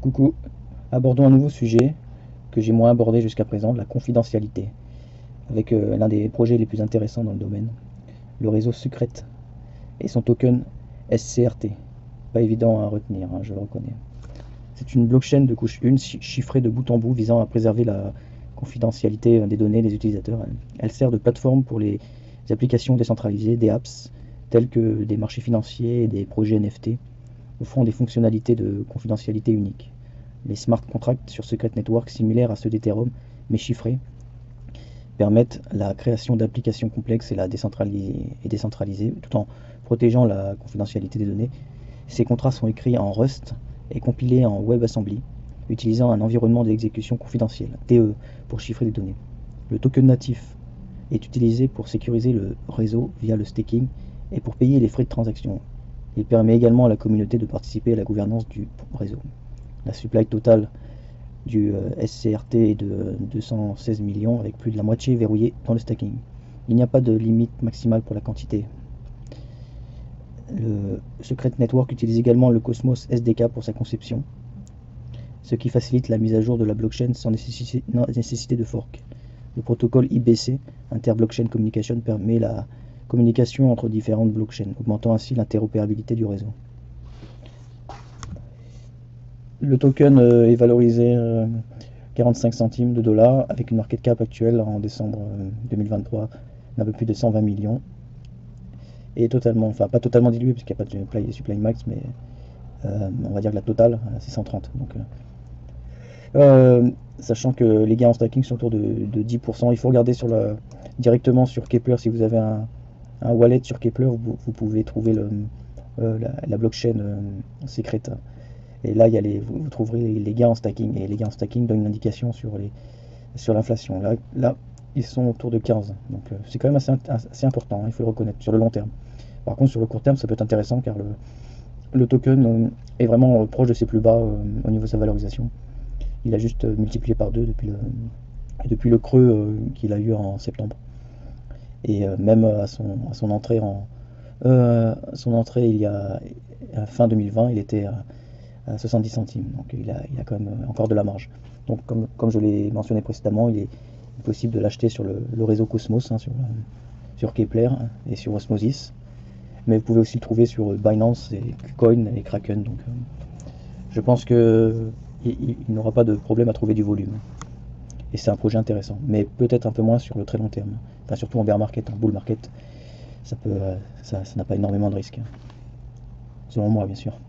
Coucou, abordons un nouveau sujet que j'ai moins abordé jusqu'à présent, la confidentialité, avec l'un des projets les plus intéressants dans le domaine, le réseau Secret et son token SCRT. Pas évident à retenir, hein, je le reconnais. C'est une blockchain de couche 1 chiffrée de bout en bout visant à préserver la confidentialité des données des utilisateurs. Elle sert de plateforme pour les applications décentralisées, des apps tels que des marchés financiers et des projets NFT, offrant des fonctionnalités de confidentialité uniques. Les smart contracts sur Secret Network, similaires à ceux d'Ethereum, mais chiffrés, permettent la création d'applications complexes et décentralisées, tout en protégeant la confidentialité des données. Ces contrats sont écrits en Rust et compilés en WebAssembly, utilisant un environnement d'exécution confidentiel, DE, pour chiffrer les données. Le token natif est utilisé pour sécuriser le réseau via le staking et pour payer les frais de transaction. Il permet également à la communauté de participer à la gouvernance du réseau. La supply totale du SCRT est de 216 millions, avec plus de la moitié verrouillée dans le stacking. Il n'y a pas de limite maximale pour la quantité. Le Secret Network utilise également le Cosmos SDK pour sa conception, ce qui facilite la mise à jour de la blockchain sans nécessité de fork. Le protocole IBC, Inter-Blockchain Communication, permet la communication entre différentes blockchains, augmentant ainsi l'interopérabilité du réseau. Le token est valorisé 45 centimes de dollars avec une market cap actuelle en décembre 2023 d'un peu plus de 120 millions. Et totalement, enfin pas totalement dilué puisqu'il n'y a pas de supply max, mais on va dire que la totale c'est 130. Donc, sachant que les gains en stacking sont autour de 10%, il faut regarder directement sur Keplr. Si vous avez un wallet sur Keplr, vous pouvez trouver la blockchain secrète. Et là, vous trouverez les gains en stacking. Et les gains en stacking donnent une indication sur l'inflation. Là, ils sont autour de 15. Donc c'est quand même assez important, hein, il faut le reconnaître, sur le long terme. Par contre, sur le court terme, ça peut être intéressant car le token est vraiment proche de ses plus bas au niveau de sa valorisation. Il a juste multiplié par 2 depuis le creux qu'il a eu en septembre. Et même à son entrée il y a fin 2020, il était à 70 centimes. Donc il a quand même encore de la marge. Donc comme je l'ai mentionné précédemment, il est possible de l'acheter sur le réseau Cosmos, hein, sur Keplr et sur Osmosis. Mais vous pouvez aussi le trouver sur Binance et KuCoin et Kraken. Donc je pense qu'il n'aura pas de problème à trouver du volume. Et c'est un projet intéressant, mais peut-être un peu moins sur le très long terme. Enfin, surtout en bear market, en bull market, ça n'a pas énormément de risques. Selon moi, bien sûr.